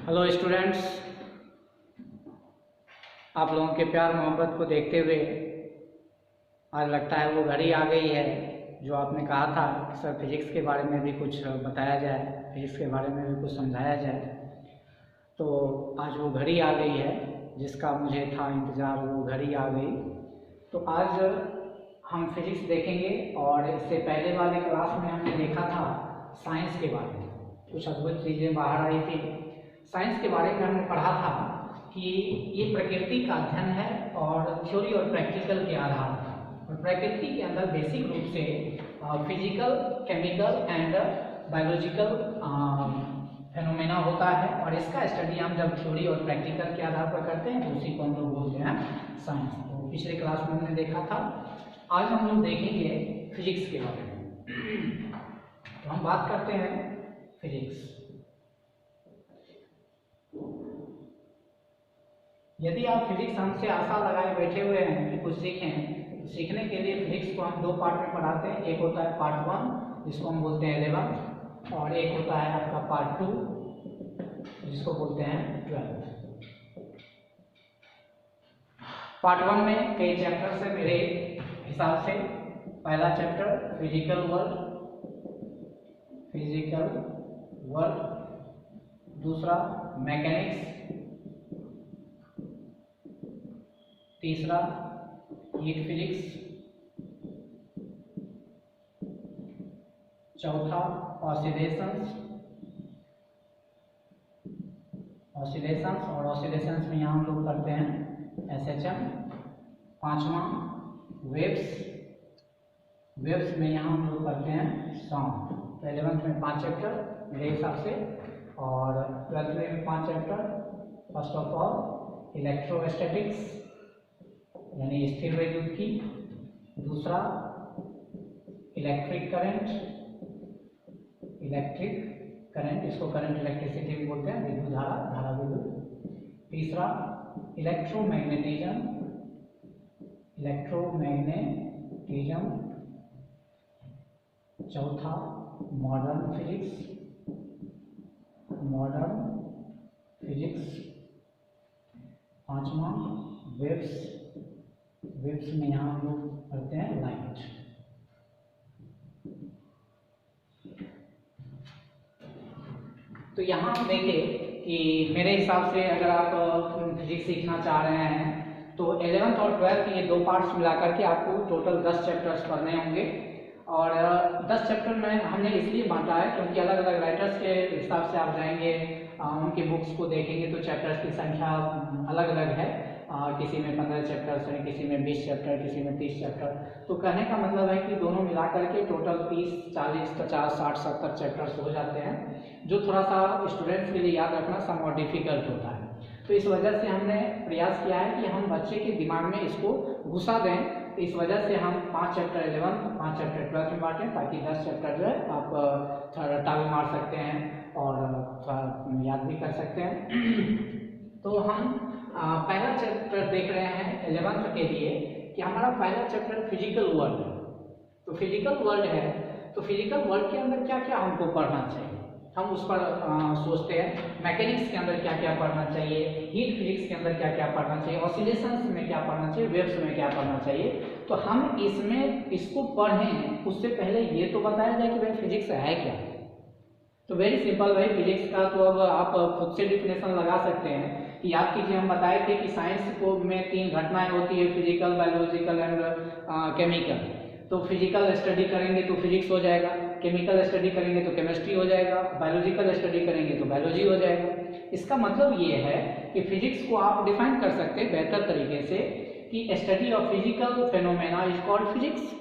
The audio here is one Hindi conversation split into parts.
हेलो स्टूडेंट्स, आप लोगों के प्यार मोहब्बत को देखते हुए आज लगता है वो घड़ी आ गई है जो आपने कहा था कि सर फिजिक्स के बारे में भी कुछ बताया जाए, फिजिक्स के बारे में भी कुछ समझाया जाए। तो आज वो घड़ी आ गई है जिसका मुझे था इंतज़ार, वो घड़ी आ गई। तो आज हम फिजिक्स देखेंगे और इससे पहले वाले क्लास में हमने देखा था साइंस के बारे में, कुछ अद्भुत चीज़ें बाहर आई थी। साइंस के बारे में हमने पढ़ा था कि ये प्रकृति का अध्ययन है और थ्योरी और प्रैक्टिकल के आधार पर, और प्रकृति के अंदर बेसिक रूप से physical, chemical and biological phenomena होता है, और इसका स्टडी हम जब थ्योरी और प्रैक्टिकल के आधार पर करते हैं तो उसी को हम लोग बोलते हैं साइंस। तो पिछले क्लास में हमने देखा था, आज हम लोग देखेंगे फिजिक्स के बारे में। तो हम बात करते हैं फिजिक्स। यदि आप फिजिक्स हमसे आशा लगाए बैठे हुए हैं कि कुछ सीखें, तो सीखने के लिए फिजिक्स को हम दो पार्ट में पढ़ाते हैं। एक होता है पार्ट 1 जिसको हम बोलते हैं 11, और एक होता है आपका पार्ट 2 जिसको बोलते हैं 12। पार्ट 1 में कई चैप्टर्स है मेरे हिसाब से। पहला चैप्टर फिजिकल वर्ल्ड, दूसरा मैकेनिक्स, तीसरा हीट फिजिक्स, चौथा ऑसिलेशंस, और ऑसिलेशंस में यहाँ हम लोग करते हैं SHM। पांचवा वेव्स में यहाँ हम लोग करते हैं साउंड। तो 11th में 5 चैप्टर मेरे हिसाब से, और 12th में भी 5 chapter. First of all electrostatics यानी स्थिर वैद्युत की, दूसरा इलेक्ट्रिक करंट, इसको करंट इलेक्ट्रिसिटी भी बोलते हैं, विद्युत धारा विद्युत। तीसरा इलेक्ट्रोमैग्नेटिज्म, चौथा मॉडर्न फिजिक्स, पांचवा वेव्स में यहाँ हम लोग करते हैं लाइट। तो यहाँ हम देखें कि मेरे हिसाब से अगर आप फिजिक्स सीखना चाह रहे हैं तो 11th और 12th के ये दो पार्ट्स मिलाकर के आपको टोटल 10 चैप्टर्स पढ़ने होंगे। और 10 चैप्टर में हमने इसलिए बांटा है क्योंकि अलग अलग राइटर्स के हिसाब से आप जाएंगे, उनके बुक्स को देखेंगे तो चैप्टर्स की संख्या अलग अलग है। किसी में 15 चैप्टर्स हैं, किसी में 20 चैप्टर, किसी में 30 चैप्टर। तो कहने का मतलब है कि दोनों मिला करके टोटल 30, 40, 50, 60, 70 चैप्टर्स हो जाते हैं, जो थोड़ा सा स्टूडेंट्स के लिए याद रखना समवॉट डिफिकल्ट होता है। तो इस वजह से हमने प्रयास किया है कि हम बच्चे के दिमाग में इसको घुसा दें। तो इस वजह से हम 5 चैप्टर 11th, 5 चैप्टर 12th में बांटें, ताकि 10 चैप्टर जो है आप थोड़ा टाल मार सकते हैं और थोड़ा याद भी कर सकते हैं। तो हम पहला चैप्टर देख रहे हैं 11th के लिए कि हमारा पहला चैप्टर फिजिकल वर्ल्ड है। तो फिजिकल वर्ल्ड है, तो फिजिकल वर्ल्ड के अंदर क्या क्या हमको पढ़ना चाहिए, हम उस पर सोचते हैं। मैकेनिक्स के अंदर क्या क्या पढ़ना चाहिए, हीट फिजिक्स के अंदर क्या क्या पढ़ना चाहिए, ऑसिलेशंस में क्या पढ़ना चाहिए, वेव्स में क्या पढ़ना चाहिए। तो हम इसको पढ़ें उससे पहले ये तो बताया जाए कि भाई फिजिक्स है क्या। तो वेरी सिंपल भाई, फिजिक्स का तो अब आप खुद से डिफिनेशन लगा सकते हैं कि याद कीजिए हम बताए थे कि साइंस को में 3 घटनाएं होती है, फिजिकल, बायोलॉजिकल एंड केमिकल। तो फिजिकल स्टडी करेंगे तो फिजिक्स हो जाएगा, केमिकल स्टडी करेंगे तो केमिस्ट्री हो जाएगा, बायोलॉजिकल स्टडी करेंगे तो बायोलॉजी हो जाएगा। इसका मतलब ये है कि फिजिक्स को आप डिफाइन कर सकते हैं बेहतर तरीके से कि study of physical phenomena is called physics.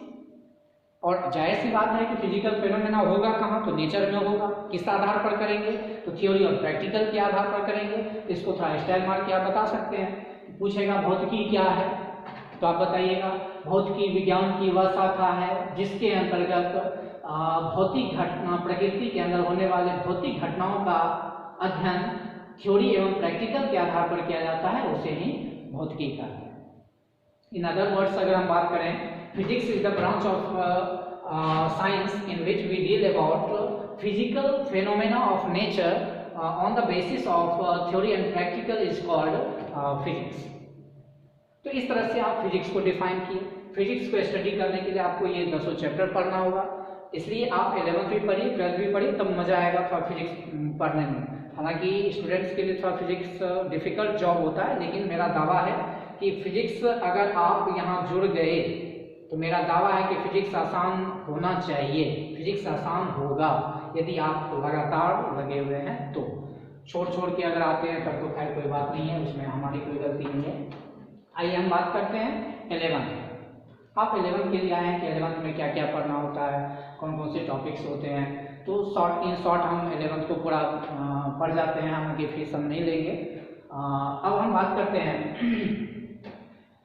और जाहिर सी बात है कि फिजिकल फेनोमेना होगा कहाँ, तो नेचर में होगा। किस आधार पर करेंगे, तो थ्योरी और प्रैक्टिकल के आधार पर करेंगे। इसको थोड़ा स्टाइल मार के आप बता सकते हैं। पूछेगा भौतिकी क्या है, तो आप बताइएगा भौतिकी विज्ञान की वह शाखा है जिसके अंतर्गत भौतिक घटना, प्रकृति के अंदर होने वाले भौतिक घटनाओं का अध्ययन थ्योरी एवं प्रैक्टिकल के आधार पर किया जाता है, उसे ही भौतिकी कहते हैं। इन अदर वर्ड्स अगर हम बात करें, physics is the branch of science in which we deal about physical phenomena of nature on the basis of theory and practical is called physics. तो इस तरह से आप फिजिक्स को डिफाइन किए। फिजिक्स को स्टडी करने के लिए आपको ये 10 चैप्टर पढ़ना होगा, इसलिए आप 11th भी पढ़िए, 12th भी पढ़िए, तब मजा आएगा थोड़ा फिजिक्स पढ़ने में। हालांकि स्टूडेंट्स के लिए थोड़ा फिजिक्स डिफिकल्ट जॉब होता है, लेकिन मेरा दावा है कि फिजिक्स अगर आप यहाँ जुड़ गए तो मेरा दावा है कि फिजिक्स आसान होना चाहिए, फिजिक्स आसान होगा यदि आप लगातार लगे हुए हैं। तो छोड़ के अगर आते हैं तब तो खैर कोई बात नहीं है, उसमें हमारी कोई गलती नहीं है। आइए हम बात करते हैं 11th। आप 11th के लिए आए हैं कि 11th में क्या क्या पढ़ना होता है, कौन कौन से टॉपिक्स होते हैं। तो इन शॉर्ट हम 11th को पूरा पढ़ जाते हैं, हम आगे फीस हम नहीं लेंगे। अब हम बात करते हैं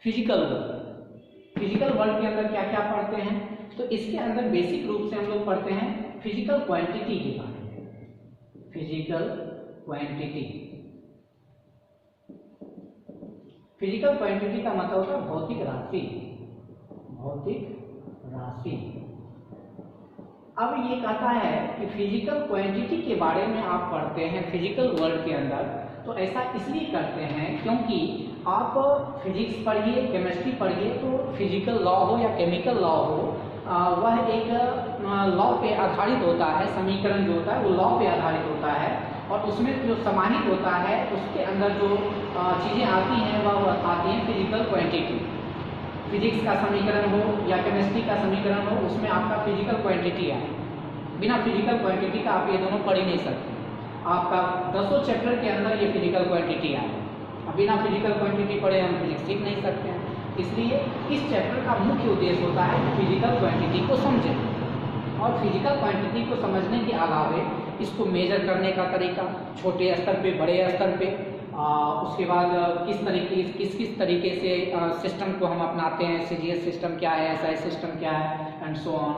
फिजिकल वर्ल्ड। फिजिकल वर्ल्ड के अंदर क्या क्या पढ़ते हैं, तो इसके अंदर बेसिक रूप से हम लोग पढ़ते हैं फिजिकल क्वांटिटी के बारे में। फिजिकल क्वांटिटी, फिजिकल क्वांटिटी का मतलब होता है भौतिक राशि, भौतिक राशि। अब ये कहता है कि फिजिकल क्वांटिटी के बारे में आप पढ़ते हैं फिजिकल वर्ल्ड के अंदर, तो ऐसा इसलिए करते हैं क्योंकि आप फिजिक्स पढ़िए, केमिस्ट्री पढ़िए, तो फिजिकल लॉ हो या केमिकल लॉ हो, वह एक लॉ पे आधारित होता है। समीकरण जो होता है वो लॉ पे आधारित होता है, और उसमें जो समाहित होता है उसके अंदर जो चीज़ें आती हैं वह आती हैं फिजिकल क्वांटिटी। फिजिक्स का समीकरण हो या केमिस्ट्री का समीकरण हो, उसमें आपका फिजिकल क्वांटिटी है। बिना फिजिकल क्वांटिटी का आप ये दोनों पढ़ ही नहीं सकते। आपका 10 चैप्टर के अंदर ये फिजिकल क्वांटिटी है। बिना फिजिकल क्वांटिटी पढ़े हम फिजिक्स सीख नहीं सकते हैं। इसलिए इस चैप्टर का मुख्य उद्देश्य होता है कि फिजिकल क्वांटिटी को समझें, और फिजिकल क्वांटिटी को समझने के अलावे इसको मेजर करने का तरीका, छोटे स्तर पे, बड़े स्तर पे, उसके बाद किस तरीके से सिस्टम को हम अपनाते हैं, सीजीएस सिस्टम क्या है, एसआई सिस्टम क्या है, एंड सो ऑन।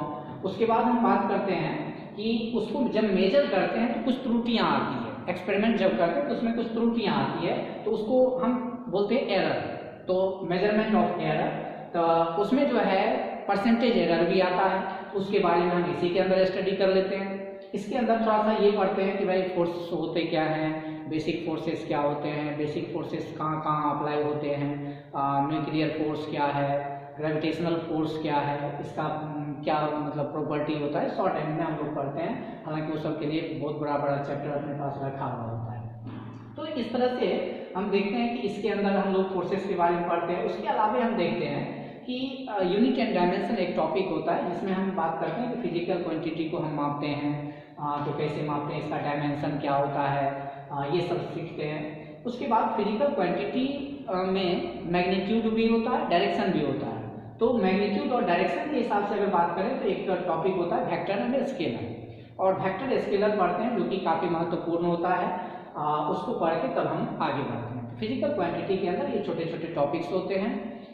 उसके बाद हम बात करते हैं कि उसको जब मेजर करते हैं तो कुछ त्रुटियां आती है। एक्सपेरिमेंट जब करते हैं तो उसमें कुछ त्रुटियां आती है, तो उसको हम बोलते हैं एरर। तो मेजरमेंट ऑफ एरर, तो उसमें जो है परसेंटेज एरर भी आता है, उसके बारे में हम इसी के अंदर स्टडी कर लेते हैं। इसके अंदर थोड़ा सा ये पढ़ते हैं कि भाई फोर्स होते क्या हैं, बेसिक फोर्सेस क्या होते हैं, बेसिक फोर्सेस कहाँ कहाँ अप्लाई होते हैं, न्यूक्लियर फोर्स क्या है, ग्रेविटेशनल फोर्स क्या है, इसका क्या मतलब प्रॉपर्टी होता है, शॉर्ट एंड में हम लोग पढ़ते हैं। हालांकि वो सब के लिए बहुत बड़ा चैप्टर अपने पास रखा हुआ होता है। तो इस तरह से हम देखते हैं कि इसके अंदर हम लोग फोर्सेस के बारे में पढ़ते हैं। उसके अलावा हम देखते हैं कि यूनिट एंड डायमेंशन एक टॉपिक होता है जिसमें हम बात करते हैं कि फिजिकल क्वांटिटी को हम मापते हैं, तो कैसे मापते हैं, इसका डायमेंशन क्या होता है, ये सब सीखते हैं। उसके बाद फिजिकल क्वांटिटी में मैग्नीट्यूड भी होता है, डायरेक्शन भी होता है। तो मैग्नीट्यूड और डायरेक्शन के हिसाब से अगर बात करें तो एक टॉपिक होता है वेक्टर एंड स्केलर, और वेक्टर स्केलर पढ़ते हैं जो कि काफ़ी महत्वपूर्ण होता है। उसको पढ़ के तब हम आगे बढ़ते हैं। फिजिकल क्वांटिटी के अंदर ये छोटे छोटे टॉपिक्स होते हैं।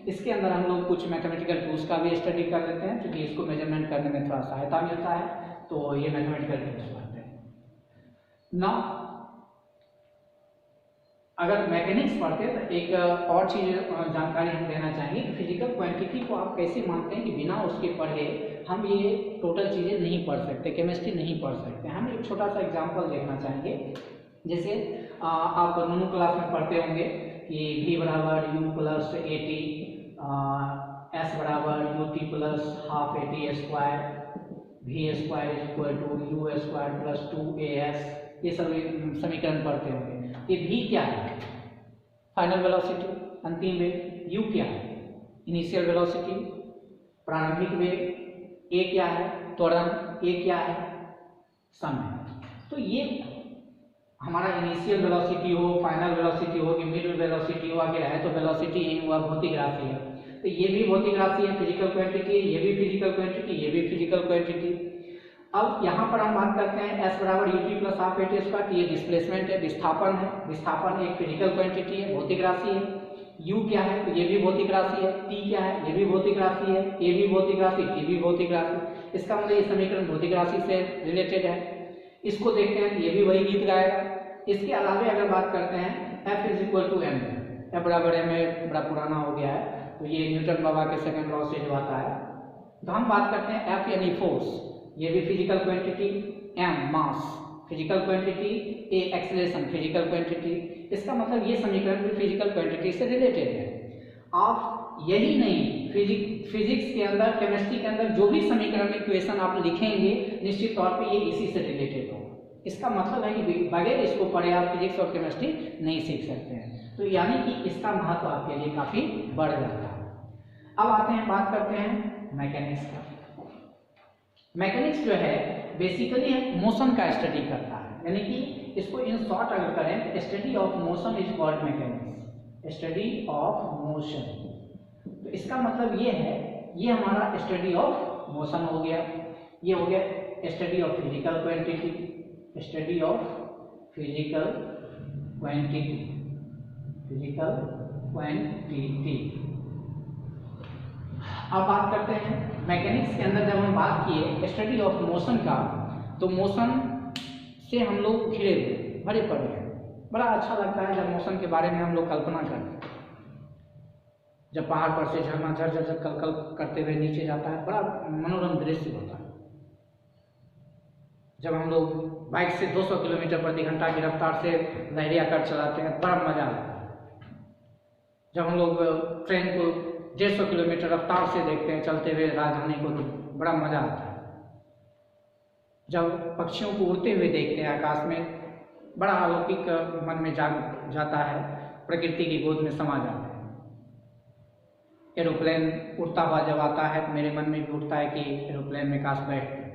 इसके अंदर हम लोग कुछ मैथमेटिकल टूल्स का भी स्टडी कर लेते हैं, क्योंकि इसको मेजरमेंट करने में थोड़ा सहायता मिलता है, तो ये मैथमेटिकल टूल्स पढ़ते हैं। नाउ अगर मैकेनिक्स पढ़ते हैं तो एक और चीज़ जानकारी हम देना चाहेंगे कि फिजिकल क्वांटिटी को आप कैसे मानते हैं कि बिना उसके पढ़े हम ये टोटल चीज़ें नहीं पढ़ सकते, केमिस्ट्री नहीं पढ़ सकते। हम एक छोटा सा एग्जांपल देखना चाहेंगे। जैसे आप नोनो क्लास में पढ़ते होंगे कि V बराबर U प्लस AT, S बराबर UT plus half AT square, V square is equal to U square plus 2AS, ये सब समीकरण पढ़ते होंगे। ये V क्या है, फाइनल वेलोसिटी, अंतिम वेग। U क्या है, इनिशियल वेलोसिटी, प्रारंभिक वेग। A क्या है, त्वरण। A क्या है, समय। तो ये हमारा इनिशियल वेलोसिटी हो, फाइनल वेलोसिटी हो, कि मिड वेलोसिटी हो, आगे है तो वेलोसिटी ही हुआ, भौतिक राशि है। तो ये भी भौतिक राशि है, फिजिकल क्वांटिटी है, ये भी फिजिकल क्वांटिटी, ये भी फिजिकल क्वांटिटी। अब यहाँ पर हम बात करते हैं S बराबर UT plus half AT square, ये डिस्प्लेसमेंट है, विस्थापन है। विस्थापन एक फिजिकल क्वांटिटी है, भौतिक राशि है। U क्या है, तो ये भी भौतिक राशि है। T क्या है, ये भी भौतिक राशि है। A भी भौतिक राशि, T भी भौतिक राशि। इसका मतलब ये समीकरण भौतिक राशि से रिलेटेड है। इसको देखते हैं, ये भी वही गीत गाएगा। इसके अलावा अगर बात करते हैं F is equal to M, F बराबर M बड़ा पुराना हो गया है, तो ये न्यूटन बाबा के सेकंड लॉ से जो आता है। तो हम बात करते हैं F यानी फोर्स, ये भी फिजिकल क्वांटिटी। M मास, फिजिकल क्वांटिटी, ए एक्सेलरेशन फिजिकल क्वांटिटी। इसका मतलब ये समीकरण भी फिजिकल क्वांटिटी से रिलेटेड है। आप यही नहीं, फिजिक्स के अंदर, केमिस्ट्री के अंदर जो भी समीकरण इक्वेशन आप लिखेंगे निश्चित तौर पे ये इसी से रिलेटेड होगा। इसका मतलब है कि बगैर इसको पढ़े आप फिजिक्स और केमिस्ट्री नहीं सीख सकते हैं। तो यानी कि इसका महत्व आपके लिए काफी बढ़ जाता है। अब आते हैं, बात करते हैं मैकेनिक्स का। मैकेनिक्स जो है बेसिकली मोशन का स्टडी करता है, यानी कि इसको इन शॉर्ट अगर करें, study of motion is called mechanics, study of motion. तो इसका मतलब ये है, ये हमारा स्टडी ऑफ मोशन हो गया, ये हो गया study of physical quantity, study of physical quantity, physical quantity. अब बात करते हैं मैकेनिक्स के अंदर, जब हम बात किए स्टडी ऑफ मोशन का, तो मोशन से हम लोग घिरे हुए, भरे पड़े हैं। बड़ा अच्छा लगता है जब मोशन के बारे में हम लोग कल्पना करते हैं, जब पहाड़ पर से झरना झर झर कल कल करते हुए नीचे जाता है, बड़ा मनोरम दृश्य होता है। जब हम लोग बाइक से 200 किलोमीटर प्रति घंटा की रफ्तार से लहरिया कर चलाते हैं, बड़ा मजा आता है। जब हम लोग ट्रेन को 150 किलोमीटर रफ्तार से देखते हैं चलते हुए राजधानी को, तो बड़ा मजा आता है। जब पक्षियों को उड़ते हुए देखते हैं आकाश में, बड़ा अलौकिक मन में जाग जाता है, प्रकृति की गोद में समा जाते हैं। एरोप्लेन उड़ता हुआ जब आता है तो मेरे मन में भी उठता है कि एरोप्लेन में काश बैठते हैं,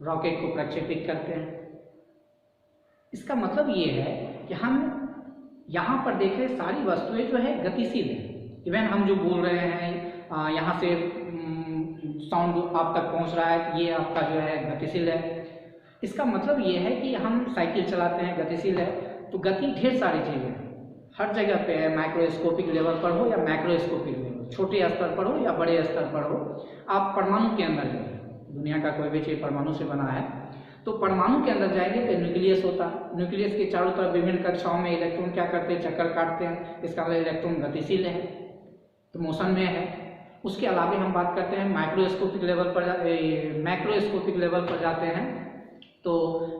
रॉकेट को प्रक्षेपित करते हैं। इसका मतलब ये है कि हम यहाँ पर देख रहे सारी वस्तुएं जो है गतिशील है। इवन हम जो बोल रहे हैं, यहाँ से साउंड आप तक पहुँच रहा है, ये आपका जो है गतिशील है। इसका मतलब ये है कि हम साइकिल चलाते हैं, गतिशील है। तो गति ढेर सारी चीज़ें हर जगह पे है, माइक्रोस्कोपिक लेवल पर हो या मैक्रोस्कोपिक लेवल, छोटे स्तर पर हो या बड़े स्तर पर हो। आप परमाणु के अंदर जाइए, दुनिया का कोई भी चीज़ परमाणु से बना है, तो परमाणु के अंदर जाएंगे तो न्यूक्लियस होता है। न्यूक्लियस के चारों तरफ विभिन्न कक्षाओं में इलेक्ट्रॉन क्या करते हैं, चक्कर काटते हैं। इसका मतलब इलेक्ट्रॉन गतिशील है, तो मोशन में है। उसके अलावा हम बात करते हैं माइक्रोस्कोपिक लेवल पर, मैक्रोस्कोपिक लेवल पर जाते हैं, तो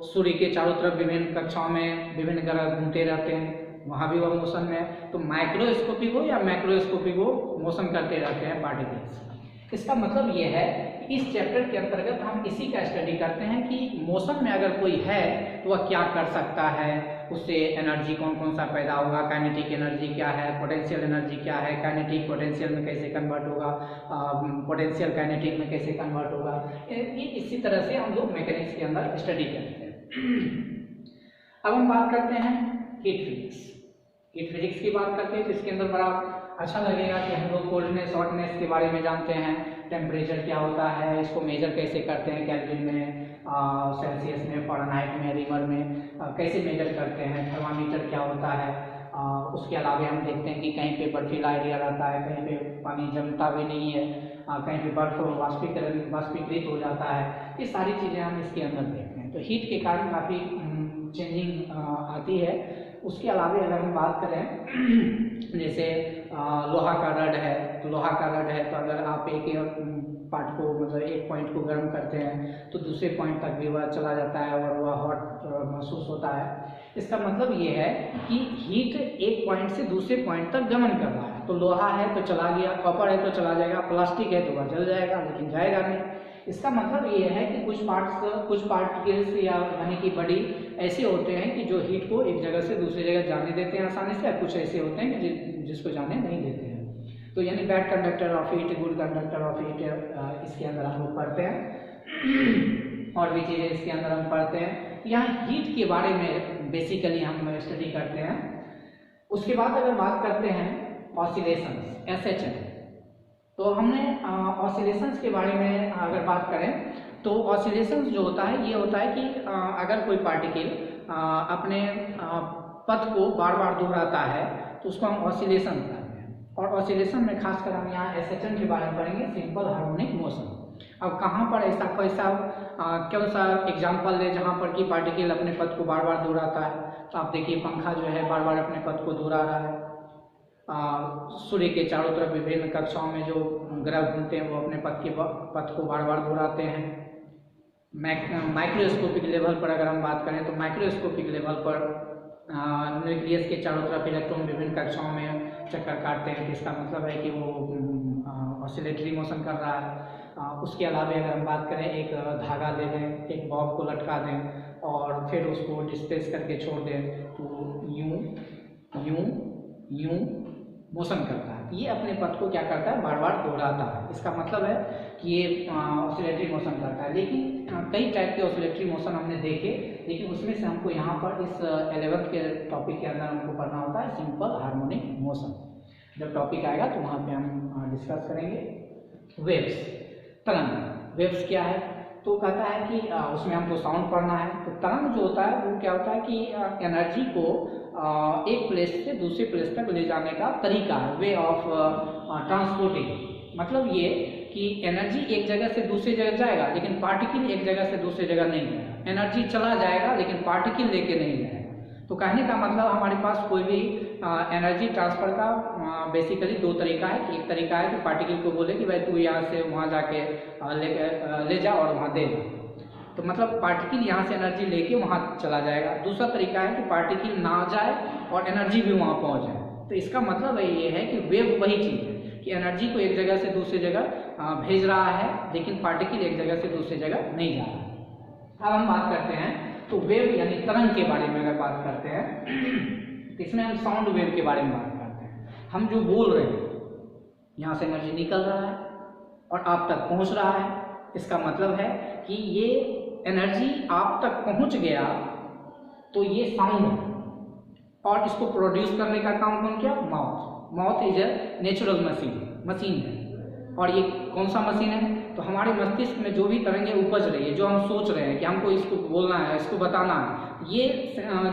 सूर्य के चारों तरफ विभिन्न कक्षाओं में विभिन्न ग्रह घूमते रहते हैं, वहाँ भी वह मोशन में है। तो माइक्रोस्कोपिक हो या मैक्रोस्कोपिक हो, मोशन करते रहते हैं पार्टिकल्स। इसका मतलब ये है कि इस चैप्टर के अंतर्गत हम इसी का स्टडी करते हैं कि मोशन में अगर कोई है तो वह क्या कर सकता है, उससे एनर्जी कौन कौन सा पैदा होगा, काइनेटिक एनर्जी क्या है, पोटेंशियल एनर्जी क्या है, काइनेटिक पोटेंशियल में कैसे कन्वर्ट होगा, पोटेंशियल काइनेटिक में कैसे कन्वर्ट होगा। ये इसी तरह से हम लोग मैकेनिक्स के अंदर स्टडी करते हैं। अब हम बात करते हैं हीट फिजिक्स। हीट फिजिक्स की बात करते हैं तो इसके अंदर बड़ा अच्छा लगेगा कि हम लोग कोल्डनेस हॉटनेस के बारे में जानते हैं, टेम्परेचर क्या होता है, इसको मेजर कैसे करते हैं, केल्विन में, सेल्सियस में, फ़ारेनहाइट में, रिमर में कैसे मेजर करते हैं, थर्मामीटर क्या होता है। उसके अलावा हम देखते हैं कि कहीं पे बर्फीला एरिया रहता है, कहीं पे पानी जमता भी नहीं है, कहीं पे बर्फ वाष्पीकृत हो जाता है। ये सारी चीज़ें हम इसके अंदर देखते हैं। तो हीट के कारण काफ़ी चेंजिंग आती है। उसके अलावा अगर हम बात करें जैसे लोहा का रड है, तो लोहा का रड है तो अगर आप एक पार्ट को, मतलब एक पॉइंट को गर्म करते हैं तो दूसरे पॉइंट तक भी वह चला जाता है और वह हॉट महसूस होता है। इसका मतलब ये है कि हीट एक पॉइंट से दूसरे पॉइंट तक गमन कर रहा है। तो लोहा है तो चला गया, कॉपर है तो चला जाएगा, प्लास्टिक है तो वह जल जाएगा लेकिन जाएगा नहीं। इसका मतलब ये है कि कुछ पार्टिकल्स या यानी कि बॉडी ऐसे होते हैं कि जो हीट को एक जगह से दूसरी जगह जाने देते हैं आसानी से, और कुछ ऐसे होते हैं कि जिसको जाने नहीं देते हैं। तो यानी bad conductor of heat, good conductor of heat, इसके अंदर हम लोग पढ़ते हैं। और भी चीज़ें इसके अंदर हम पढ़ते हैं। यहाँ हीट के बारे में बेसिकली हम स्टडी करते हैं। उसके बाद अगर बात करते हैं ऑसिलेशंस, SHM, तो हमने ऑसिलेशंस के बारे में अगर बात करें तो ऑसिलेशंस जो होता है, ये होता है कि अगर कोई पार्टिकल अपने पथ को बार बार दोहराता है तो उसको हम ऑसिलेशन कहते हैं। और ऑसिलेशन में खासकर हम यहाँ SHM के बारे में पढ़ेंगे, सिंपल हार्मोनिक मोशन। अब कहाँ पर ऐसा कौन सा एग्जाम्पल ले जहाँ पर कि पार्टिकल अपने पथ को बार बार दोहराता है। तो आप देखिए पंखा जो है बार बार अपने पथ को दोहरा रहा है। सूर्य के चारों तरफ विभिन्न कक्षाओं में जो ग्रह घूमते हैं वो अपने पथ को बार बार दोहराते हैं। माइक्रोस्कोपिक लेवल पर अगर हम बात करें तो माइक्रोस्कोपिक लेवल पर न्यूक्लियस के चारों तरफ इलेक्ट्रॉन विभिन्न कक्षाओं में चक्कर काटते हैं, इसका मतलब है कि वो ऑसिलेटरी मोशन कर रहा है। उसके अलावा अगर हम बात करें, एक धागा ले लें, एक बॉब को लटका दें और फिर उसको डिस्प्लेस करके छोड़ दें तो यूं यूं यूं मोशन करता है। ये अपने पथ को क्या करता है, बार बार दोहराता है। इसका मतलब है कि ये ऑसिलेटरी मोशन करता है। लेकिन कई टाइप के ऑसिलेटरी मोशन हमने देखे, लेकिन उसमें से हमको यहाँ पर इस 11th के टॉपिक के अंदर हमको पढ़ना होता है सिंपल हार्मोनिक मोशन। जब टॉपिक आएगा तो वहाँ पे हम डिस्कस करेंगे। वेव्स, तरंग। वेव्स क्या है, तो कहता है कि उसमें हमको साउंड पढ़ना है। तो तरंग जो होता है वो क्या होता है कि एनर्जी को एक प्लेस से दूसरे प्लेस तक ले जाने का तरीका है, वे ऑफ ट्रांसपोर्टिंग। मतलब ये कि एनर्जी एक जगह से दूसरी जगह जाएगा, लेकिन पार्टिकल एक जगह से दूसरी जगह नहीं जाएगा। एनर्जी चला जाएगा लेकिन पार्टिकल लेके नहीं जाएगा। तो कहने का मतलब हमारे पास कोई भी एनर्जी ट्रांसफर का बेसिकली दो तरीका है। एक तरीका है कि पार्टिकल को बोले कि भाई तू यहाँ से वहाँ जाके ले जा और वहाँ दे, तो मतलब पार्टिकल यहाँ से एनर्जी लेके वहाँ चला जाएगा। दूसरा तरीका है कि पार्टिकल ना जाए और एनर्जी भी वहाँ पहुँच जाए। तो इसका मतलब ये है कि वेव वही चीज़ है कि एनर्जी को एक जगह से दूसरी जगह भेज रहा है, लेकिन पार्टिकल एक जगह से दूसरी जगह नहीं जा रहा। अब हम बात करते हैं तो वेव यानी तरंग के बारे में अगर बात करते हैं तो इसमें हम साउंड वेव के बारे में बात करते हैं। हम जो बोल रहे हैं, यहाँ से एनर्जी निकल रहा है और आप तक पहुँच रहा है। इसका मतलब है कि ये एनर्जी आप तक पहुँच गया तो ये साउंड है, और इसको प्रोड्यूस करने का काम कौन किया, mouth. Mouth is a natural machine है। और ये कौन सा मशीन है, तो हमारे मस्तिष्क में जो भी तरंगें उपज रही है, जो हम सोच रहे हैं कि हमको इसको बोलना है, इसको बताना है, ये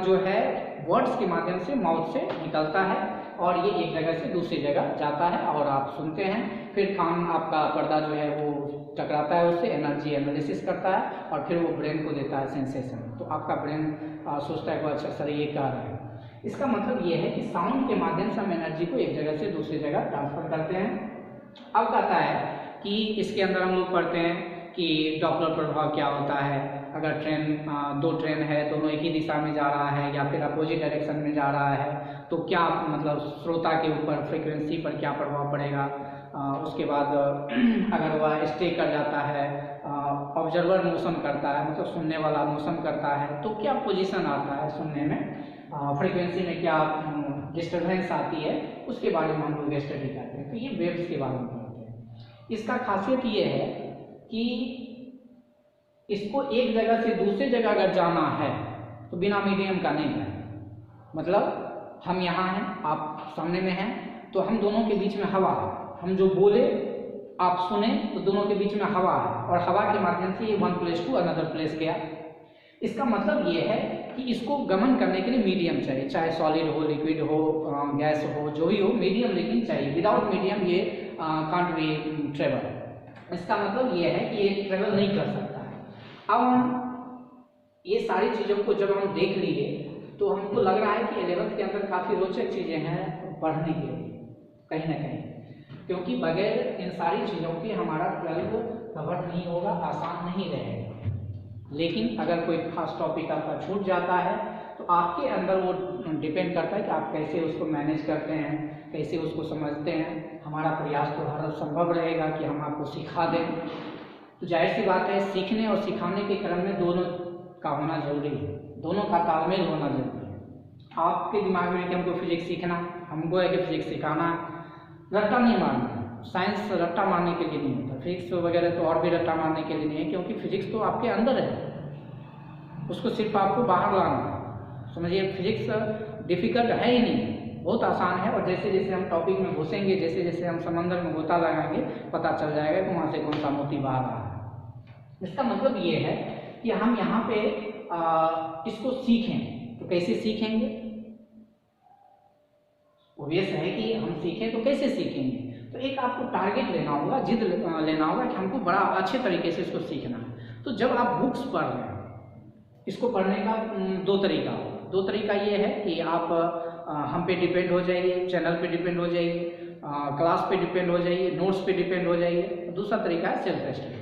जो है वर्ड्स के माध्यम से माउथ से निकलता है और ये एक जगह से दूसरी जगह जाता है और आप सुनते हैं। फिर कान आपका पर्दा जो है वो टकराता है उससे, एनर्जी एनालिसिस करता है और फिर वो ब्रेन को देता है सेंसेशन। तो आपका ब्रेन सोचता है कि अच्छा सर ये क्या है। इसका मतलब ये है कि साउंड के माध्यम से हम एनर्जी को एक जगह से दूसरी जगह ट्रांसफर करते हैं। अब कहता है कि इसके अंदर हम लोग पढ़ते हैं कि डॉपलर प्रभाव क्या होता है। अगर दो ट्रेन है, दोनों एक ही दिशा में जा रहा है या फिर अपोजिट डायरेक्शन में जा रहा है, तो क्या मतलब श्रोता के ऊपर फ्रीक्वेंसी पर क्या प्रभाव पड़ेगा। उसके बाद अगर वह स्टे कर जाता है, ऑब्जर्वर मोशन करता है, मतलब सुनने वाला मोशन करता है, तो क्या पोजीशन आता है सुनने में, फ्रीक्वेंसी में क्या डिस्टर्बेंस आती है, उसके बारे में हम लोग स्टडी करते हैं। तो ये वेव्स के बारे में पढ़ते हैं। इसका खासियत ये है कि इसको एक जगह से दूसरी जगह अगर जाना है तो बिना मीडियम का नहीं है। मतलब हम यहाँ हैं, आप सामने में हैं, तो हम दोनों के बीच में हवा है। हम जो बोले आप सुने तो दोनों के बीच में हवा है और हवा के माध्यम से ये one place to another place गया। इसका मतलब ये है कि इसको गमन करने के लिए मीडियम चाहिए, चाहे सॉलिड हो, लिक्विड हो, गैस हो, जो भी हो, मीडियम लेकिन चाहिए। विदाउट मीडियम ये कांट बी ट्रेवल। इसका मतलब ये है कि ये ट्रेवल नहीं कर सकता है। अब हम ये सारी चीज़ों को जब हम देख लिए तो हमको लग रहा है कि 11th के अंदर काफ़ी रोचक चीज़ें हैं पढ़ने के लिए कहीं ना कहीं, क्योंकि बगैर इन सारी चीज़ों के हमारा 12 कवर नहीं होगा, आसान नहीं रहेगा। लेकिन अगर कोई खास टॉपिक आपका छूट जाता है तो आपके अंदर वो डिपेंड करता है कि आप कैसे उसको मैनेज करते हैं, कैसे उसको समझते हैं। हमारा प्रयास तो हर संभव रहेगा कि हम आपको सिखा दें। तो जाहिर सी बात है, सीखने और सिखाने के क्रम में दोनों का होना जरूरी है, दोनों का तालमेल होना जरूरी है। आपके दिमाग में कि हमको फिजिक्स सीखना, हमको है कि फिजिक्स सिखाना, रट्टा नहीं मारना। साइंस रट्टा मारने के लिए नहीं होता, फिजिक्स वगैरह तो और भी रट्टा मारने के लिए नहीं है, क्योंकि फिजिक्स तो आपके अंदर है, उसको सिर्फ आपको बाहर लाना है। समझिए, फिजिक्स डिफिकल्ट है ही नहीं, बहुत आसान है। और जैसे जैसे हम टॉपिक में घुसेंगे, जैसे जैसे हम समंदर में गोता लगाएंगे, पता चल जाएगा कि वहाँ से कौन सा मोती बाहर रहा है। इसका मतलब ये है कि हम यहाँ पे इसको सीखें तो कैसे सीखेंगे। ओबियस है कि हम सीखें तो कैसे सीखेंगे, तो एक आपको टारगेट लेना होगा, जिद लेना होगा कि हमको बड़ा अच्छे तरीके से इसको सीखना है। तो जब आप बुक्स पढ़ रहे हैं, इसको पढ़ने का दो तरीका ये है कि आप हम पे डिपेंड हो जाइए, चैनल पे डिपेंड हो जाइए, क्लास पे डिपेंड हो जाइए, नोट्स पे डिपेंड हो जाइए। दूसरा तरीका है सेल्फ स्टडी।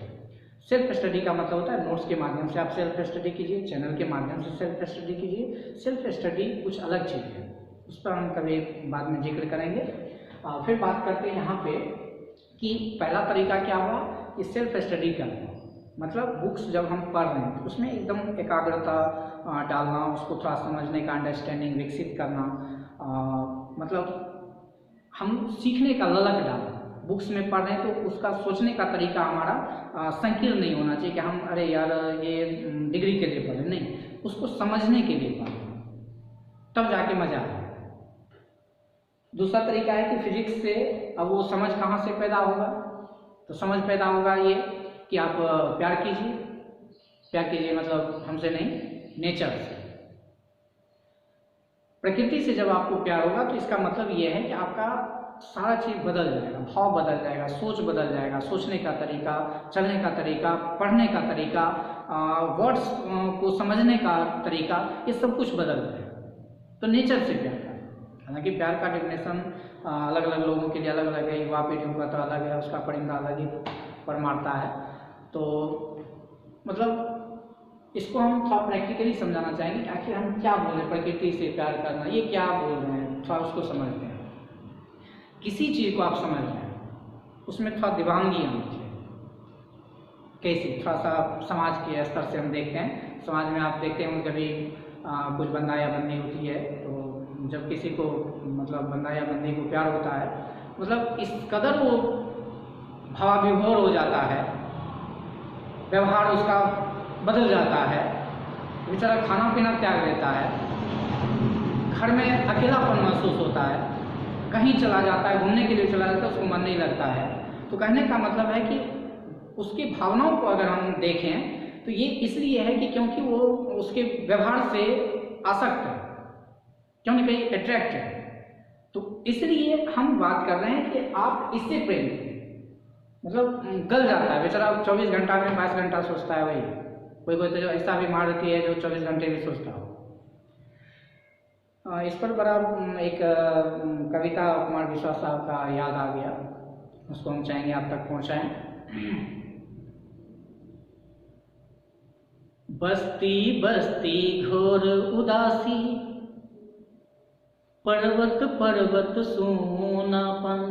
सेल्फ स्टडी का मतलब होता है नोट्स के माध्यम से आप सेल्फ स्टडी कीजिए, चैनल के माध्यम से सेल्फ स्टडी कीजिए। सेल्फ स्टडी कुछ अलग चीज़ है, उस पर हम कभी बाद में जिक्र करेंगे। फिर बात करते हैं यहाँ पे कि पहला तरीका क्या हुआ कि सेल्फ स्टडी करना, मतलब बुक्स जब हम पढ़ रहे हैं तो उसमें एकदम एकाग्रता डालना, उसको थोड़ा समझने का अंडरस्टैंडिंग विकसित करना, मतलब हम सीखने का ललक डालना। बुक्स में पढ़ रहे हैं तो उसका सोचने का तरीका हमारा संकीर्ण नहीं होना चाहिए कि हम अरे यार ये डिग्री के लिए पढ़े, नहीं, उसको समझने के लिए पढ़ना, तब जाके मजा आए। दूसरा तरीका है कि फिजिक्स से अब वो समझ कहाँ से पैदा होगा, तो समझ पैदा होगा ये कि आप प्यार कीजिए, प्यार कीजिए मतलब हमसे नहीं, नेचर से, प्रकृति से जब आपको प्यार होगा तो इसका मतलब ये है कि आपका सारा चीज़ बदल जाएगा, भाव बदल जाएगा, सोच बदल जाएगा, सोचने का तरीका, चलने का तरीका, पढ़ने का तरीका, वर्ड्स को समझने का तरीका, ये सब कुछ बदल जाएगा। तो नेचर से प्यार करना, हालांकि प्यार का डेफिनेशन अलग अलग लोगों के लिए अलग अलग है, युवा पीढ़ियों का तो अलग है, उसका परिंदा अलग ही पर मारता है। तो मतलब इसको हम थोड़ा प्रैक्टिकली समझाना चाहेंगे कि आखिर हम क्या बोल रहे हैं, प्रकृति से प्यार करना, ये क्या बोल रहे हैं, थोड़ा उसको समझते हैं। किसी चीज़ को आप समझ रहे हैं उसमें थोड़ा दिवानगी आनी चाहिए। कैसे, थोड़ा सा समाज के स्तर से हम देखते हैं, समाज में आप देखते हैं कभी कुछ बंदा या बंदी होती है, तो जब किसी को मतलब बंदा या बंदी को प्यार होता है, मतलब इस कदर वो भावाविभोर हो जाता है, व्यवहार उसका बदल जाता है, बेचारा खाना पीना त्याग देता है, घर में अकेलापन महसूस होता है, कहीं चला जाता है, घूमने के लिए चला जाता है, उसको मन नहीं लगता है। तो कहने का मतलब है कि उसकी भावनाओं को अगर हम देखें तो ये इसलिए है कि क्योंकि वो उसके व्यवहार से आसक्त है, क्यों नहीं कहीं अट्रैक्ट है। तो इसलिए हम बात कर रहे हैं कि आप इससे प्रेम करें, मतलब गल जाता है बेचारा, 24 घंटा में 22 घंटा सोचता है, वही कोई कोई तो जो ऐसा बीमार रहती है जो 24 घंटे भी सोचता हो। इस पर बड़ा एक कविता कुमार विश्वास साहब का याद आ गया, उसको हम चाहेंगे आप तक पहुंचाएं। बस्ती बस्ती घोर उदासी, पर्वत पर्वत सूनापन,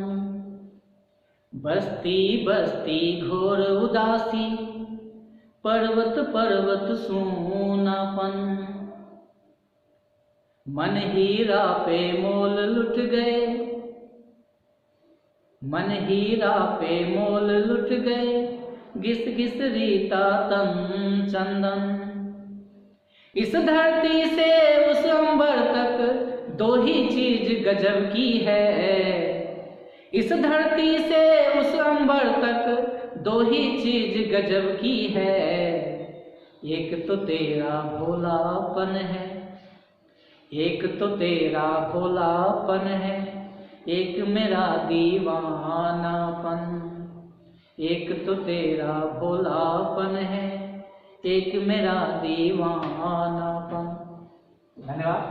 बस्ती बस्ती घोर उदासी, पर्वत पर्वत सूनापन, मन हीरा पे मोल लुट गए, मन हीरा पे मोल लुट गए, घिस घिस रीता तन चंदन, इस धरती से उस अंबर तक दो ही चीज गजब की है, इस धरती से उस अंबर तक दो ही चीज गजब की है, एक तो तेरा भोलापन है, एक तो तेरा भोलापन है, एक मेरा दीवानापन, एक तो तेरा भोलापन है, एक मेरा दीवानापन। धन्यवाद।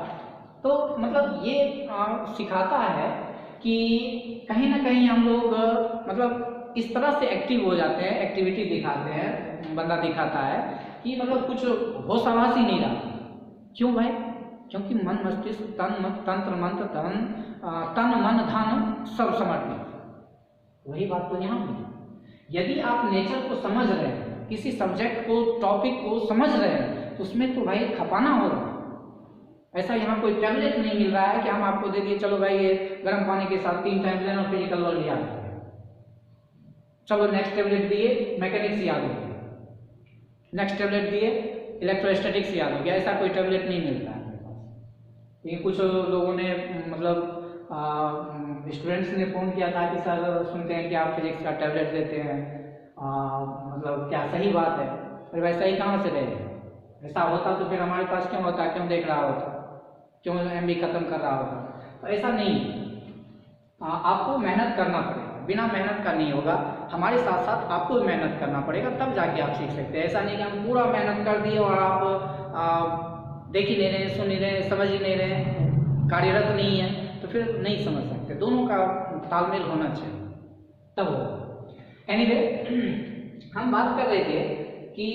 तो मतलब ये सिखाता है कि कहीं ना कहीं हम लोग मतलब इस तरह से एक्टिव हो जाते हैं, एक्टिविटी दिखाते हैं, बंदा दिखाता है कि मतलब कुछ होश आवास ही नहीं रहा। क्यों भाई? क्योंकि मन मस्तिष्क तंत्र मंत्र तन मन धन सब समर्पित। वही बात तो यहाँ भी, यदि आप नेचर को समझ रहे हैं, किसी सब्जेक्ट को, टॉपिक को समझ रहे हैं, तो उसमें तो भाई खपाना हो रहा है। ऐसा यहाँ कोई टैबलेट नहीं मिल रहा है कि हम आपको दे दिए चलो भाई ये गर्म पानी के साथ 3 टाइम लेना, फिजिकल लॉ लिया, चलो नेक्स्ट टैबलेट दिए मैकेनिक्स याद हो गया, नेक्स्ट टैबलेट दिए इलेक्ट्रोस्टैटिक्स याद हो गया। ऐसा कोई टैबलेट नहीं मिलता है मेरे पास। ये कुछ लोगों ने मतलब स्टूडेंट्स ने फ़ोन किया था कि सर सुनते हैं कि आप फिजिक्स का टैबलेट देते हैं, मतलब क्या सही बात है? अरे वैसा ही कहाँ से रहे? ऐसा होता तो फिर हमारे पास क्यों होता, क्यों देख रहा होता, क्यों MB खत्म कर रहा होता? तो ऐसा नहीं, आपको मेहनत करना पड़ेगा, बिना मेहनत का नहीं होगा। हमारे साथ साथ आपको मेहनत करना पड़ेगा, तब जाके आप सीख सकते हैं। ऐसा नहीं कि हम पूरा मेहनत कर दिए और आप देख ही नहीं रहे, सुन नहीं रहे, समझ ही नहीं रहे, कार्यरत नहीं है, तो फिर नहीं समझ सकते। दोनों का तालमेल होना चाहिए, तब हो। एनीवे, हम बात कर रहे थे कि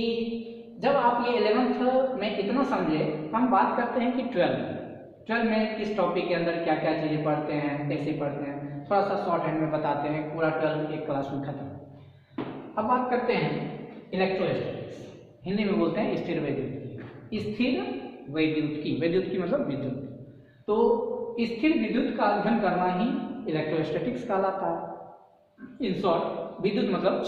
जब आप ये 11th में इतना समझे, हम बात करते हैं कि 12 में किस टॉपिक के अंदर क्या क्या चीज़ें पढ़ते हैं, कैसे पढ़ते हैं, थोड़ा सा शॉर्ट हैंड में बताते हैं, पूरा 12 एक क्लास में खत्म। अब बात करते हैं इलेक्ट्रोस्टैटिक्स, हिंदी में बोलते हैं स्थिर वैद्युत की। स्थिर वैद्युत की मतलब विद्युत। तो स्थिर विद्युत का अध्ययन करना ही इलेक्ट्रोस्टैटिक्स कहलाता है। इन शॉर्ट विद्युत मतलब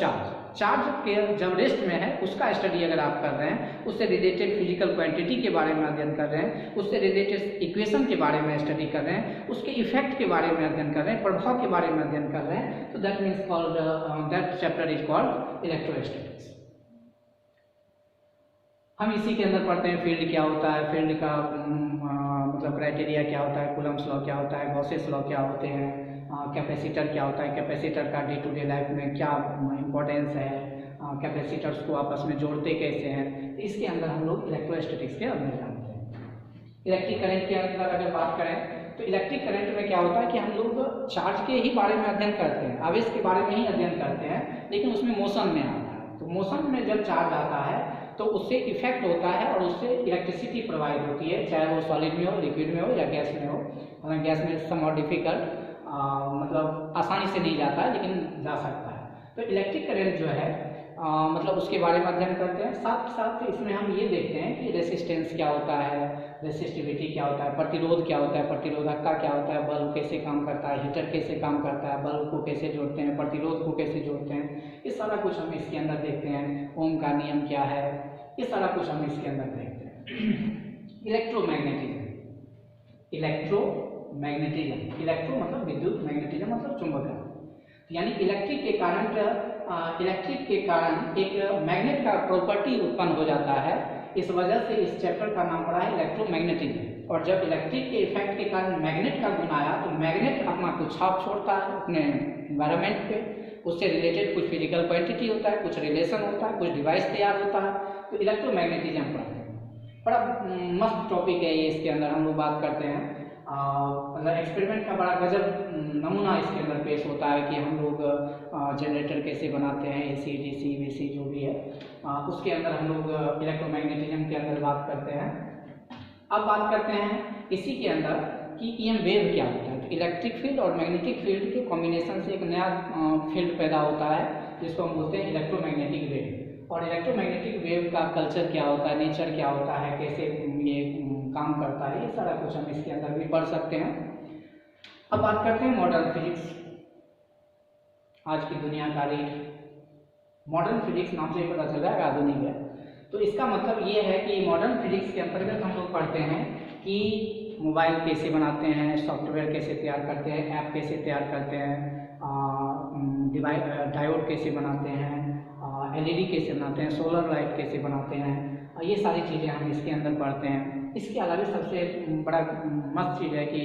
चार्ज के जब रेस्ट में है उसका स्टडी अगर आप कर रहे हैं, उससे रिलेटेड फिजिकल क्वांटिटी के बारे में अध्ययन कर रहे हैं, उससे रिलेटेड इक्वेशन के बारे में स्टडी कर रहे हैं, उसके इफेक्ट के बारे में अध्ययन कर रहे हैं, प्रभाव के बारे में अध्ययन कर रहे हैं, तो that means called that chapter is called electrostatics. हम इसी के अंदर पढ़ते हैं फील्ड क्या होता है, फील्ड का मतलब क्राइटेरिया क्या होता है, कूलम्ब्स लॉ क्या होता है, गॉसेस लॉ क्या होते हैं, कैपेसिटर क्या होता है, कैपेसिटर का डे टू डे लाइफ में क्या इंपॉर्टेंस है, कैपेसिटर्स को आपस में जोड़ते कैसे हैं, इसके अंदर हम लोग इलेक्ट्रोस्टैटिक्स के अंदर जानते हैं। इलेक्ट्रिक करंट के अंदर अगर बात करें तो इलेक्ट्रिक करंट में क्या होता है कि हम लोग चार्ज के ही बारे में अध्ययन करते हैं, आवेश के बारे में ही अध्ययन करते हैं, लेकिन उसमें मोशन में आता है। तो मोशन में जब चार्ज आता है तो उससे इफेक्ट होता है और उससे इलेक्ट्रिसिटी प्रोवाइड होती है, चाहे वो सॉलिड में हो, लिक्विड में हो या गैस में हो। गैस में समहाउ डिफिकल्ट, मतलब आसानी से नहीं जाता है लेकिन जा सकता है। तो इलेक्ट्रिक करंट जो है मतलब उसके बारे में अध्ययन करते हैं। साथ साथ इसमें हम ये देखते हैं कि रेसिस्टेंस क्या होता है, रेसिस्टिविटी क्या होता है, प्रतिरोध क्या होता है, प्रतिरोधकता क्या होता है, बल्ब कैसे काम करता है, हीटर कैसे काम करता है, बल्ब को कैसे जोड़ते हैं, प्रतिरोध को कैसे जोड़ते हैं, ये सारा कुछ हम इसके अंदर देखते हैं। ओम का नियम क्या है, ये सारा कुछ हम इसके अंदर देखते हैं। इलेक्ट्रोमैग्नेटिज्म, इलेक्ट्रो मतलब विद्युत, मैग्नेटिज्म मतलब चुंबकन। यानी इलेक्ट्रिक के कारण एक मैग्नेट का प्रॉपर्टी उत्पन्न हो जाता है। इस वजह से इस चैप्टर का नाम पड़ा है इलेक्ट्रोमैग्नेटिज्म। और जब इलेक्ट्रिक के इफेक्ट के कारण मैग्नेट का गुण आया तो मैग्नेट अपना कुछ छाप छोड़ता है अपने एनवायरनमेंट पे, उससे रिलेटेड कुछ फिजिकल क्वांटिटी होता है, कुछ रिलेशन होता है, कुछ डिवाइस तैयार होता है। तो इलेक्ट्रोमैग्नेटिज्म पढ़ते हैं, बड़ा मस्त टॉपिक है ये। इसके अंदर हम लोग बात करते हैं मतलब एक्सपेरिमेंट का बड़ा गजब नमूना इसके अंदर पेश होता है कि हम लोग जनरेटर कैसे बनाते हैं, एसी डीसी वीसी जो भी है, उसके अंदर हम लोग इलेक्ट्रोमैग्नेटिज्म के अंदर बात करते हैं। अब बात करते हैं इसी के अंदर कि ईएम वेव क्या होता है। तो इलेक्ट्रिक फील्ड और मैग्नेटिक फील्ड के कॉम्बिनेशन से एक नया फील्ड पैदा होता है जिसको हम बोलते हैं इलेक्ट्रोमैग्नेटिक वेव। और इलेक्ट्रोमैग्नेटिक वेव का कल्चर क्या होता है, नेचर क्या होता है, कैसे ये काम करता है, ये सारा कुछ हम इसके अंदर भी पढ़ सकते हैं। अब बात करते हैं मॉडर्न फिजिक्स, आज की दुनिया का रीड। मॉडर्न फिजिक्स नाम से ही पता चल रहा है आधुनिक है। तो इसका मतलब ये है कि मॉडर्न फिजिक्स के अंतर्गत हम लोग पढ़ते हैं कि मोबाइल कैसे बनाते हैं, सॉफ्टवेयर कैसे तैयार करते हैं, ऐप कैसे तैयार करते हैं, डायोड कैसे बनाते हैं, एलईडी कैसे बनाते हैं, सोलर लाइट कैसे बनाते हैं, ये सारी चीज़ें हम इसके अंदर पढ़ते हैं। इसके अलावा सबसे बड़ा मस्त चीज़ है कि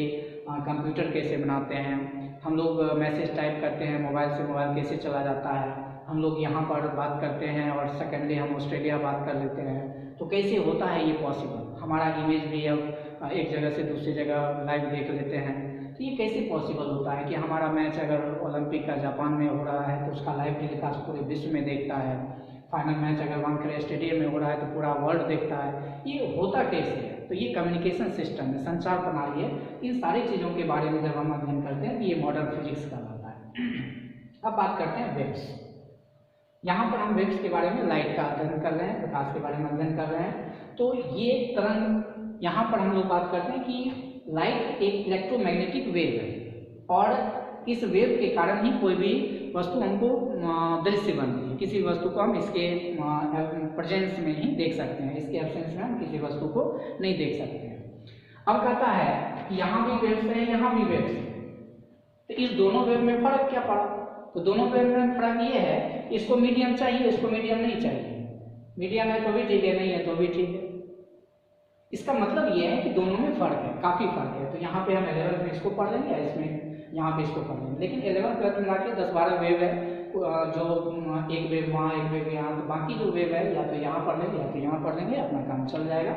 कंप्यूटर कैसे बनाते हैं, हम लोग मैसेज टाइप करते हैं, मोबाइल से मोबाइल कैसे चला जाता है, हम लोग यहाँ पर बात करते हैं और सेकेंडली हम ऑस्ट्रेलिया बात कर लेते हैं, तो कैसे होता है ये पॉसिबल। हमारा इमेज भी अब एक जगह से दूसरी जगह लाइव देख लेते हैं, तो ये कैसे पॉसिबल होता है कि हमारा मैच अगर ओलंपिक का जापान में हो रहा है तो उसका लाइव टेलीकास्ट पूरे विश्व में देखता है, फाइनल मैच अगर वानखेड़े स्टेडियम में हो रहा है तो पूरा वर्ल्ड देखता है। ये होता कैसे है? तो ये कम्युनिकेशन सिस्टम है, संचार प्रणाली है। इन सारी चीज़ों के बारे में जब हम अध्ययन करते हैं तो ये मॉडर्न फिजिक्स कहलाता है। अब बात करते हैं वेव्स। यहाँ पर हम वेव्स के बारे में, लाइट का अध्ययन कर रहे हैं, प्रकाश के बारे में अध्ययन कर रहे हैं। तो ये तरंग, यहाँ पर हम लोग बात करते हैं कि लाइट एक इलेक्ट्रोमैग्नेटिक वेव है और इस वेव के कारण ही कोई भी वस्तु हमको दृश्य बनती है। किसी वस्तु को हम इसके प्रेजेंस में ही देख सकते हैं, इसके एब्सेंस में हम किसी वस्तु को नहीं देख सकते हैं। अब कहता है कि यहाँ भी वेव्स है, यहाँ भी वेव्स है, तो इस दोनों वेव में फर्क क्या पड़ा? तो दोनों वेव में फर्क ये है, इसको मीडियम चाहिए, इसको मीडियम नहीं चाहिए। मीडियम है तो भी ठीक है, नहीं है तो भी ठीक है। इसका मतलब ये है कि दोनों में फर्क है, काफी फर्क है। तो यहाँ पे हम 11th में इसको पढ़ लेंगे, इसमें यहाँ पे इसको पढ़ लेंगे। लेकिन 11th 12th मिला के 10-12 वेव है, जो एक वेव वहाँ, एक वेव यहाँ, तो बाकी जो वेव है या तो यहाँ पढ़ लेंगे या तो यहाँ पढ़ लेंगे, अपना काम चल जाएगा।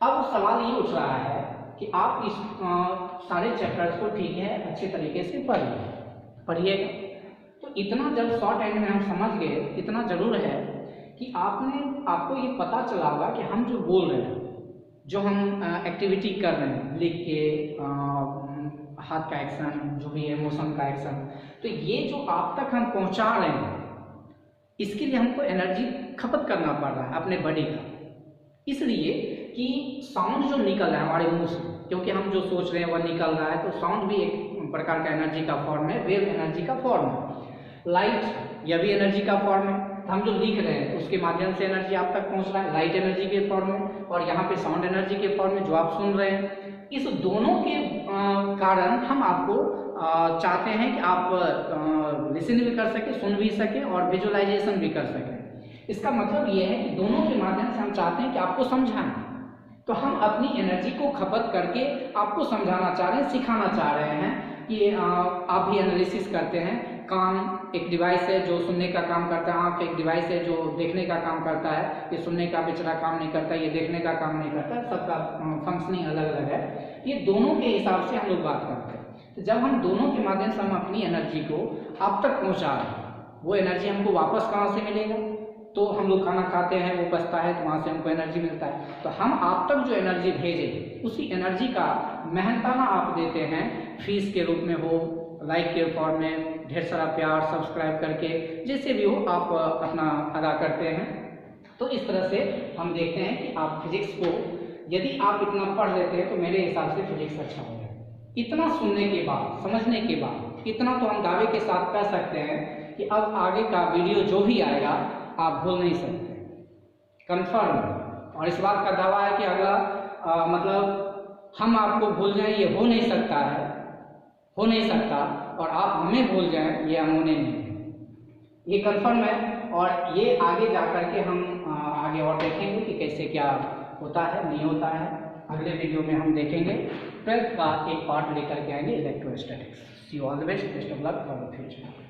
अब सवाल ये उठ रहा है कि आप इस सारे चैप्टर्स को ठीक है अच्छे तरीके से पढ़िएगा। तो तो इतना जब शॉर्ट एंड में हम समझ गए, इतना ज़रूर है कि आपको ये पता चला होगा कि हम जो बोल रहे हैं, जो हम एक्टिविटी कर रहे हैं, लिख के हाथ का एक्शन, जो भी इमोशन का एक्शन, तो ये जो आप तक हम पहुंचा रहे हैं, इसके लिए हमको एनर्जी खपत करना पड़ रहा है अपने बॉडी का। इसलिए कि साउंड जो निकल रहा है हमारे मुंह से, क्योंकि हम जो सोच रहे हैं वह निकल रहा है, तो साउंड भी एक प्रकार का एनर्जी का फॉर्म है, वेव एनर्जी का फॉर्म है। लाइट, यह भी एनर्जी का फॉर्म है। हम जो लिख रहे हैं उसके माध्यम से एनर्जी आप तक पहुंच रहा है, लाइट एनर्जी के फॉर्म में, और यहाँ पे साउंड एनर्जी के फॉर्म में जो आप सुन रहे हैं। इस दोनों के कारण हम आपको चाहते हैं कि आप लिसन भी कर सके, सुन भी सके और विजुअलाइजेशन भी कर सके। इसका मतलब ये है कि दोनों के माध्यम से हम चाहते हैं कि आपको समझाएं। तो हम अपनी एनर्जी को खपत करके आपको समझाना चाह रहे हैं, सिखाना चाह रहे हैं कि आप भी एनालिसिस करते हैं। कान एक डिवाइस है जो सुनने का काम करता है, आँख एक डिवाइस है जो देखने का काम करता है। ये सुनने का बेचारा काम नहीं करता, ये देखने का काम नहीं करता, सबका फंक्शनिंग अलग अलग है। ये दोनों के हिसाब से हम लोग बात करते हैं। तो जब हम दोनों के माध्यम से हम अपनी एनर्जी को आप तक पहुँचा रहे हैं, वो एनर्जी हमको वापस कहाँ से मिलेगा? तो हम लोग खाना खाते हैं, वो बचता है, तो वहाँ से हमको एनर्जी मिलता है। तो हम आप तक जो एनर्जी भेजें, उसी एनर्जी का मेहनताना आप देते हैं, फीस के रूप में हो, लाइक के फॉर्म में, ढेर सारा प्यार, सब्सक्राइब करके, जैसे भी हो आप अपना अदा करते हैं। तो इस तरह से हम देखते हैं कि आप फिजिक्स को यदि आप इतना पढ़ लेते हैं तो मेरे हिसाब से फिजिक्स अच्छा हो जाएगा। इतना सुनने के बाद, समझने के बाद, इतना तो हम दावे के साथ कह सकते हैं कि अब आगे का वीडियो जो भी आएगा आप भूल नहीं सकते, कंफर्म। और इस बात का दावा है कि अगला मतलब हम आपको भूल जाएं, ये हो नहीं सकता है, हो नहीं सकता, और आप हमें भूल जाएं, ये हम होने नहीं, ये कंफर्म है। और ये आगे जा कर के हम आगे और देखेंगे कि कैसे क्या होता है, नहीं होता है। अगले वीडियो में हम देखेंगे 12th का एक पार्ट लेकर के आएंगे, electrostatics. See you all the best, best of luck for the future.